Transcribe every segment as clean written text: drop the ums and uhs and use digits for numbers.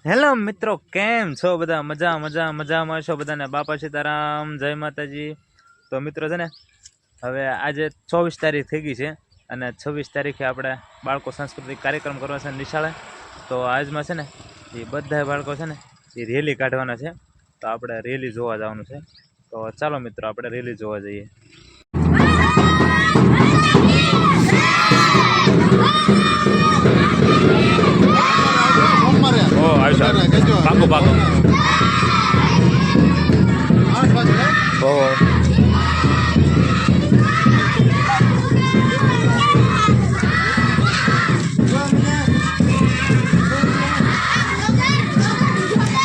Hello મિત્રો, કેમ છો બધા? મજામાં છો બધાને? બાપા સીતારામ, જય માતાજી. તો મિત્રો છે ને, હવે આજે 24 તારીખ થઈ ગઈ છે અને 26 તારીખે આપણે બાળકો સાંસ્કૃતિક કાર્યક્રમ કરવા છે નિશાળે. તો આજમાં છે ને એ બધા બાળકો છે ને એ રેલી કાઢવાના છે. તો આપણે રેલી જોવા જવાનું છે. તો ચાલો મિત્રો, આપણે રેલી જોવા જઈએ. પાકો પાકો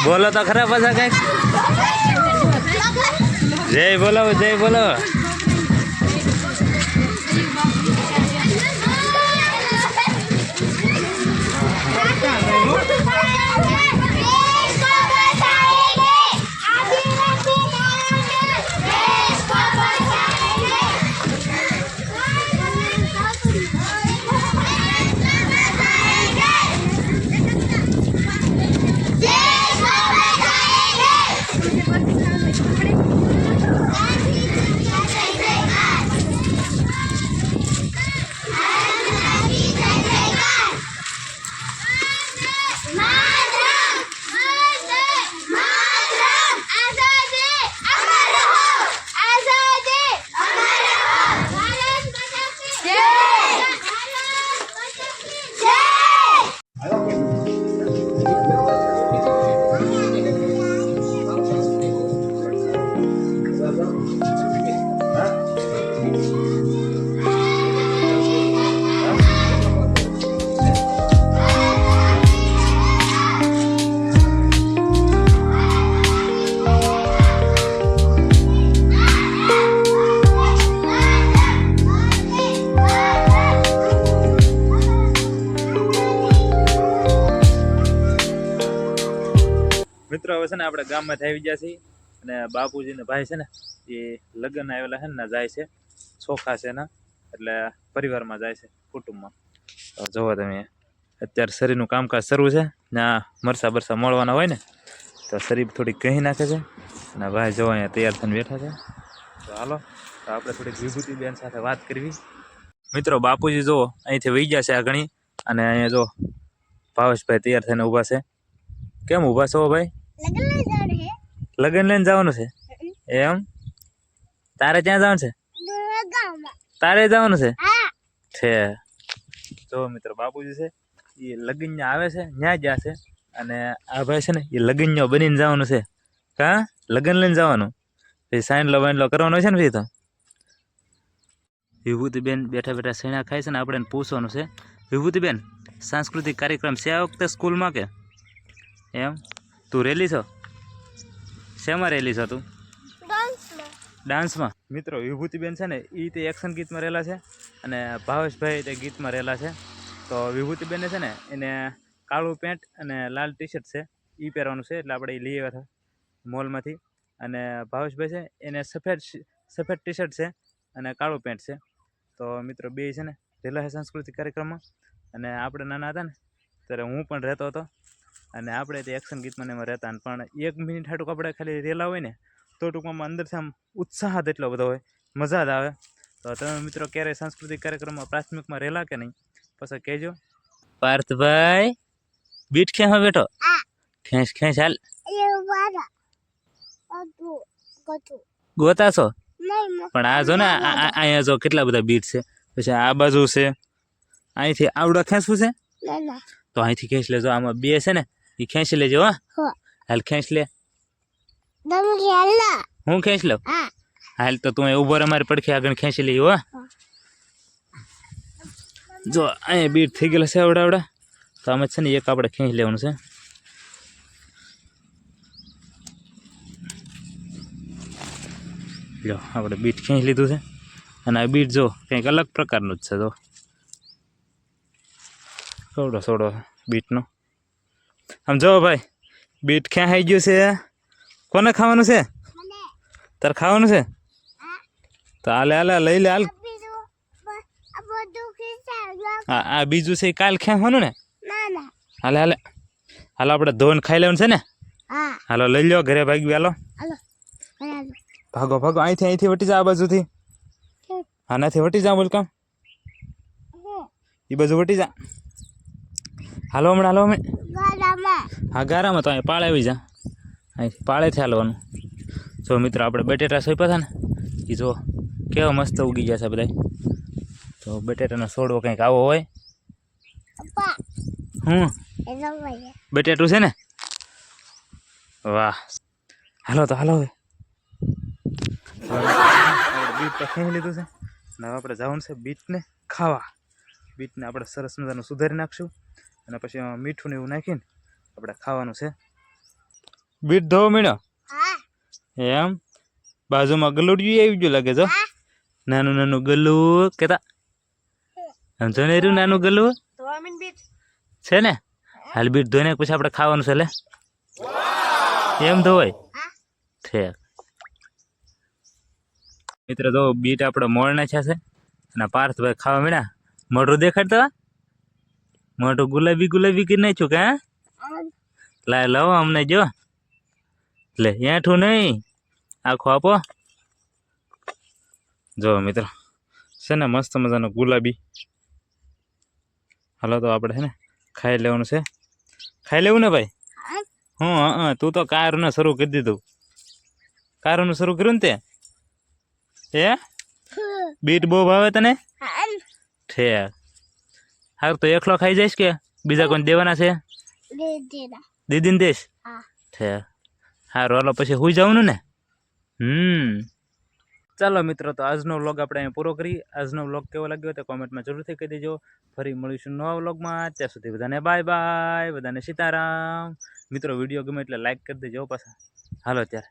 બોલો તો ખરા પાછા કઈક જય બોલો, જય બોલો. મિત્રો હવે છે ને આપણે ગામમાંથી આવી ગયા છીએ અને બાપુજી ને ભાઈ છે ને એ લગ્ન આવેલા છે ને જાય છે, ચોખા છે ને, એટલે પરિવારમાં જાય છે, કુટુંબમાં. તો જોવો તમે, અત્યારે શરીરનું કામકાજ શરૂ છે ને, આ મરસા બરસા મળવાના હોય ને તો શરીર થોડીક કહી નાખે છે અને ભાઈ જો અહીંયા તૈયાર થઈને બેઠા છે. તો હાલો, તો આપણે થોડીક વિભૂતિબેન સાથે વાત કરવી. મિત્રો બાપુજી જો અહીંથી વહી ગયા છે આ ઘણી, અને અહીંયા જો ભાવેશભાઈ તૈયાર થઈને ઊભા છે. કેમ ઊભા છો ભાઈ? લગન લઈને જવાનું છે એમ? તારે ક્યાં જવાનું છે? તારે જવાનું છે? જો મિત્રો બાપુજી છે એ લગન આવે છે, ન્યા ગયા છે, અને આ ભાઈ છે ને એ લગન બનીને જવાનું છે. હા, લગન લઈને જવાનું, પછી સાઈનલો વાઈનલો કરવાનો છે ને. પછી તો વિભૂતિબેન બેઠા બેઠા સૈણા ખાય છે ને, આપણે પૂછવાનું છે, વિભૂતિબેન સાંસ્કૃતિક કાર્યક્રમ છે આ વખતે સ્કૂલમાં કે એમ? તું રેલી છો? શેમાં રેલી છો તું? ડાન્સમાં. મિત્રો વિભૂતિબેન છે ને એ તે એક્શન ગીતમાં રહેલા છે અને ભાવેશભાઈ તે ગીતમાં રહેલા છે. તો વિભૂતિબેને છે ને એને કાળું પેન્ટ અને લાલ ટી શર્ટ છે એ પહેરવાનું છે, એટલે આપણે એ લઈ આવ્યા હતા મોલમાંથી. અને ભાવેશભાઈ છે એને સફેદ ટી શર્ટ છે અને કાળું પેન્ટ છે. તો મિત્રો બે છે ને રહેલા છે સાંસ્કૃતિક કાર્યક્રમમાં. અને આપણે નાના હતા ને ત્યારે હું પણ રહેતો હતો, અને આપણે તે એક્શન ગીતમાં એમાં રહેતા. પણ 1 મિનિટ હાટું આપણે ખાલી રેલા હોય ને તો ટૂંકમાં અંદરથી આમ ઉત્સાહ જ એટલો બધો હોય, મજા જ આવે. તો તમે મિત્રો ક્યારેય સાંસ્કૃતિક કાર્યક્રમમાં પ્રાથમિકમાં રહેલા કે નહીં પછી કહેજો. પાર્થભાઈ બીટ ખેંચમાં બેઠો, ખેંચ ખેંચ હાલ. ગોતા છો? પણ આ જો ને અહીંયા જો કેટલા બધા બીટ છે, પછી આ બાજુ છે, અહીંથી આવડા ખેંચવું છે તો અહીંથી ખેંચ લેજો. આમાં બે છે ને એ ખેંચી લેજો. હા હાલ ખેંચ લે. હું ખેંચ લઉં? હાલ તો તું ઉભો રે, મારી પડખે આગળ ખેંચી લઈ. હો જો અહીંયા બીટ થઈ ગયેલા છે આવડા આવડા, તો આમાં છે ને એક આપણે ખેંચી લેવાનું છે. જો આપણે બીટ ખેંચી લીધું છે, અને આ બીટ જો કંઈક અલગ પ્રકારનું જ છે. જો થોડો થોડો બીટનો આમ જો ભાઈ, બીટ ખેંચાઈ ગયું છે. કોને ખાવાનું છે? તારે ખાવાનું છે? તો હાલે હાલે લઈ લે હાલ. આ બીજું છે કાલ ખેંચવાનું ને? હાલે હાલે હાલો આપણે ધોઈને ખાઈ લેવાનું છે ને? હા હાલો લઈ લો, ઘરે ભાગી હાલો. હાલો હાલો ભાગો ભાગો, અહીંથી વટી જા આ બાજુથી. હા નથી વટી જા, બોલ કામ એ બાજુ વટી જા. હાલો હમણાં, હાલો હમણાં. ગાડામાં હા ગારામાં તો અહીં પાળે આવી જા, અહીં પાળેથી હાલવાનું. જો મિત્રો આપણે બટેટા સોંપ્યા હતા ને, એ જો કેવા મસ્ત ઉગી ગયા છે બધા. તો બટેટાનો છોડવો કંઈક આવો હોય. પપ્પા હું એ જવાય બટેટું છે ને? વાહ, હાલો તો હાલો હવે. બીટ તો ખાઈ લીધું છે ને, હવે આપણે જવાનું છે બીટને ખાવા. બીટને આપણે સરસ મજાનું સુધારી નાખશું અને પછી એમાં મીઠું ને એવું નાખીને આપણે ખાવાનું છે. બીટ ધોવો મીણો હા એમ? બાજુમાં ગલુડિયું આવી ગયું લાગે જો. નાનું નાનું ગલું કેતા સમજો ને, રહ્યું નાનું ગલું ધોવામીન બીટ છે ને. હાલ બીટ ધોઈને પછી આપણે ખાવાનું છે. લે એમ ધોવાય છે. મિત્ર જો બીટ આપણે મોળ નાખ્યા છે અને પાર્થભાઈ ખાવા મીણા. મોઢું દેખાડતા, મોઢું ગુલાબી ગુલાબી કરી નાખ્યું કે? લાય લાવો અમને જો. લે એઠું નહીં, આખું આપો. જો મિત્રો છે ને મસ્ત મજાનો ગુલાબી. હાલો તો આપણે છે ને ખાઈ લેવાનું છે. ખાઈ લેવું ને ભાઈ? હું હા તું તો કારને શરૂ કરી દીધું. કારનું શરૂ કર્યું ને તે? હે બીટ બહુ ભાવે તને? છે હારું તો એકલો ખાઈ જઈશ કે બીજા કોઈને દેવાના છે? દીદીને દેશ છે. હારું હાલો પછી હુઈ જવાનું ને. ચાલો મિત્રો, તો આજનો વ્લોગ આપણે અહીં પૂરો કરી. આજનો વ્લોગ કેવો લાગ્યો તો કોમેન્ટમાં જરૂરથી કહી દેજો. ફરી મળીશું નવા વ્લોગમાં. ત્યાં સુધી બધાને બાય બાય, બધાને સીતારામ. મિત્રો વિડીયો ગમે એટલે લાઈક કરી દેજો પાછા. હાલો ત્યારે.